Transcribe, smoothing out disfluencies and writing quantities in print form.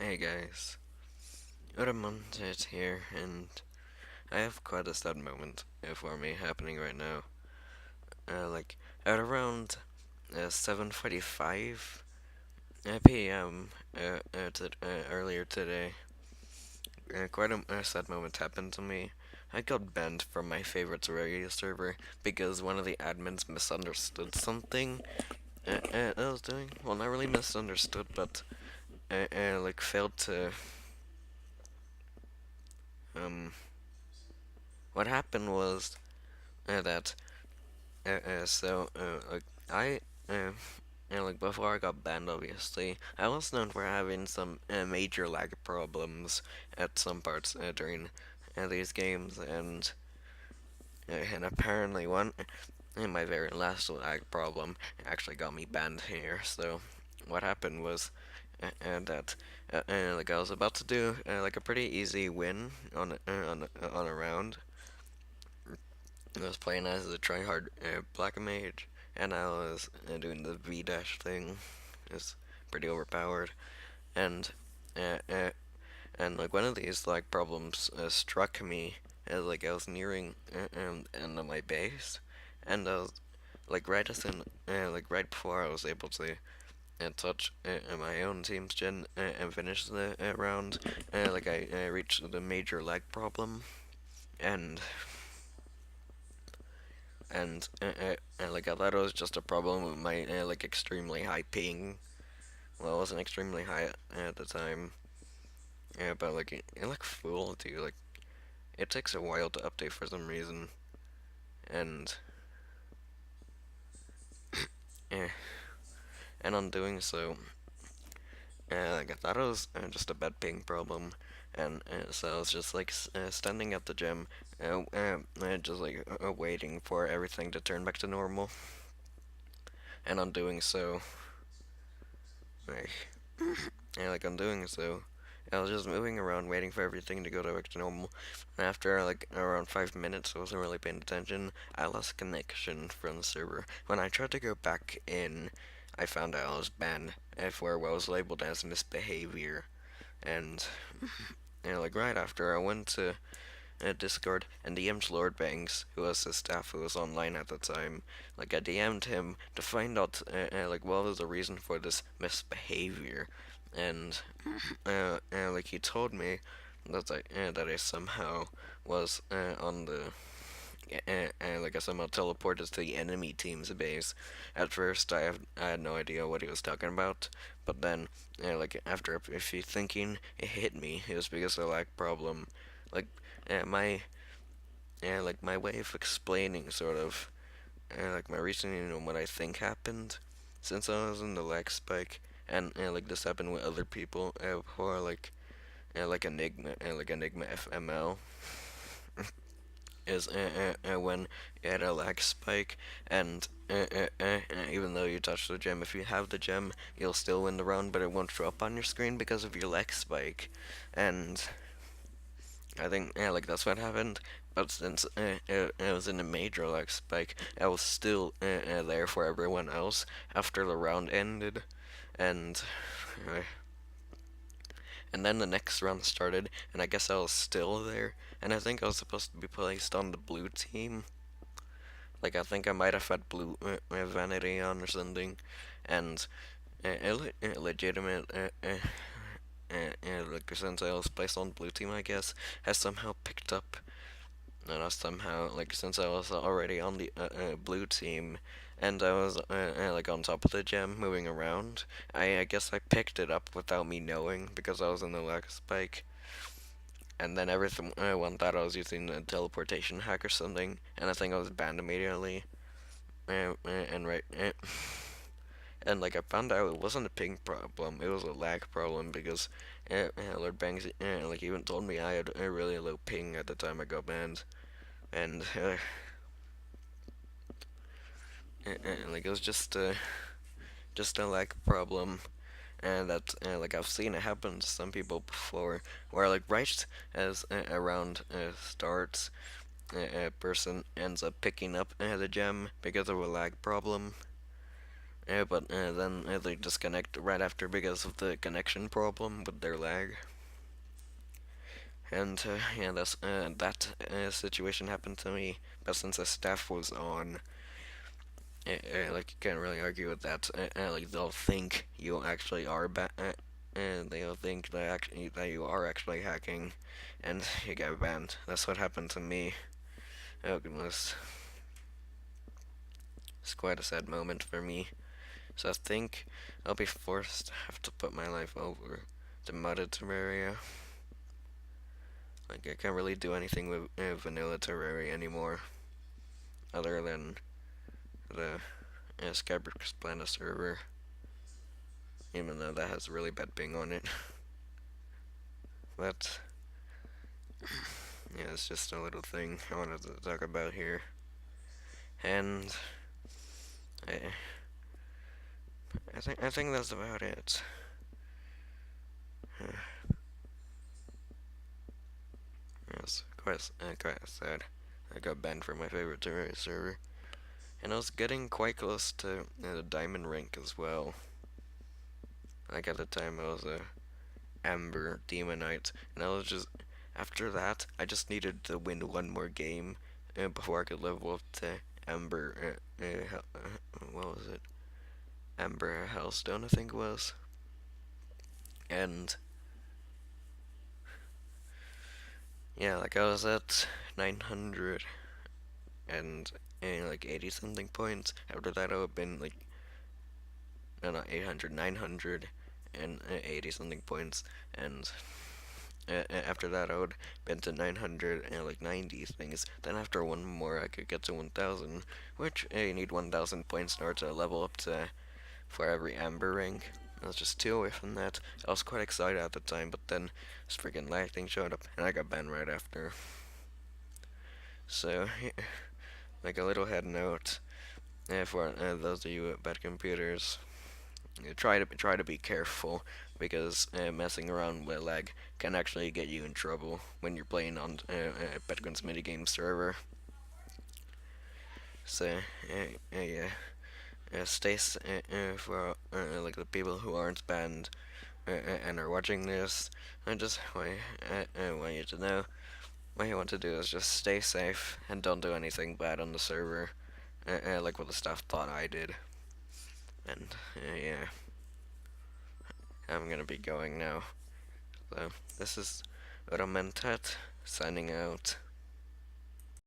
Hey guys, Uramonte here, and I have quite a sad moment for me happening right now. Like at around 7:45 p.m. Earlier today, quite a sad moment happened to me. I got banned from my favorite Terraria server because one of the admins misunderstood something I was doing. Well, not really misunderstood, but like failed to um. What happened was that like I uh, like before I got banned, obviously, I was known for having some major lag problems at some parts during these games, and apparently one in my very last lag problem actually got me banned here. So what happened was that like I was about to do like a pretty easy win on a round. I was playing as a tryhard black mage, and I was doing the V dash thing. It's pretty overpowered, and uh, uh, like one of these like problems struck me as like I was nearing end of my base, and I was like right as in like right before I was able to touch my own team's gen and finish the round. Like I reached the major lag problem, and like I thought it was just a problem with my like extremely high ping. Well, it wasn't extremely high at the time, but like it looked full too. Like it takes a while to update for some reason, and uh, and on doing so, like I thought it was just a bad ping problem, and so I was just like standing at the gym, just like waiting for everything to turn back to normal, and on doing so, like like on doing so, I was just moving around waiting for everything to go back to normal. And after like around 5 minutes, I wasn't really paying attention. I lost connection from the server. When I tried to go back in, I found out I was banned for what was labeled as misbehavior. And like right after, I went to Discord and DM'd Lord Banks, who was the staff who was online at the time. Like I DM'd him to find out like what was the reason for this misbehavior, and like he told me that I somehow was on the like I somehow teleported to the enemy team's base. At first, I had no idea what he was talking about, but then like after a few thinking, it hit me. It was because of the lag problem. Like my like my way of explaining sort of like my reasoning on what I think happened since I was in the lag spike, and like this happened with other people who are like Enigma FML is when you had a lag spike, and even though you touch the gem, if you have the gem, you'll still win the round, but it won't show up on your screen because of your lag spike. And I think like that's what happened. But since it was in a major lag spike, I was still there for everyone else after the round ended, and uh, and then the next round started, and I guess I was still there, and I think I was supposed to be placed on the blue team. Like I think I might have had blue vanity on or something, and legitimate like since I was placed on blue team, I guess has somehow picked up, and I somehow like since I was already on the blue team, and I was like on top of the gem moving around. I guess I picked it up without me knowing because I was in the lag spike, and then everyone thought I was using a teleportation hack or something, and I think I was banned immediately. And right, and like I found out it wasn't a ping problem, it was a lag problem because Lord Bangs like even told me I had a really low ping at the time I got banned, and like it was just a lag problem, and that like I've seen it happen to some people before, where like right as a round starts, a person ends up picking up the gem because of a lag problem, but then they disconnect right after because of the connection problem with their lag. And yeah, that situation happened to me. But since the staff was on, like you can't really argue with that. Like they'll think you actually are and they'll think that you are actually hacking, and you get banned. That's what happened to me. Oh goodness, it's quite a sad moment for me. So I think I'll be forced to have to put my life over to modded Terraria. Like I can't really do anything with vanilla Terraria anymore, other than the Skybridge Planet server, even though that has really bad ping on it. But yeah, it's just a little thing I wanted to talk about here, and I, I think that's about it. Yes, quite sad. I got banned from my favorite Terraria server, and I was getting quite close to the diamond rank as well. Like at the time, I was a Amber Demonite, and I was just after that, I just needed to win one more game before I could level up to Amber. What was it? Amber Hellstone, I think it was. And yeah, like I was at 900 and like 80 something points. After that, I would have been like no, not 800, 900 and 80 something points, and after that I would been to 900 and like 90 things. Then after one more I could get to 1000, which you need 1000 points in order to level up to for every Amber ring. I was just 2 away from that. I was quite excited at the time, but then this freaking lag thing showed up and I got banned right after. So, like a little head note for those of you with bad computers, try to be careful because messing around with lag can actually get you in trouble when you're playing on Petguin's minigame server. So yeah, stay for like the people who aren't banned and are watching this. I want you to know what you want to do is just stay safe and don't do anything bad on the server, like what the staff thought I did. And yeah. I'm gonna be going now. So, this is Romentat signing out.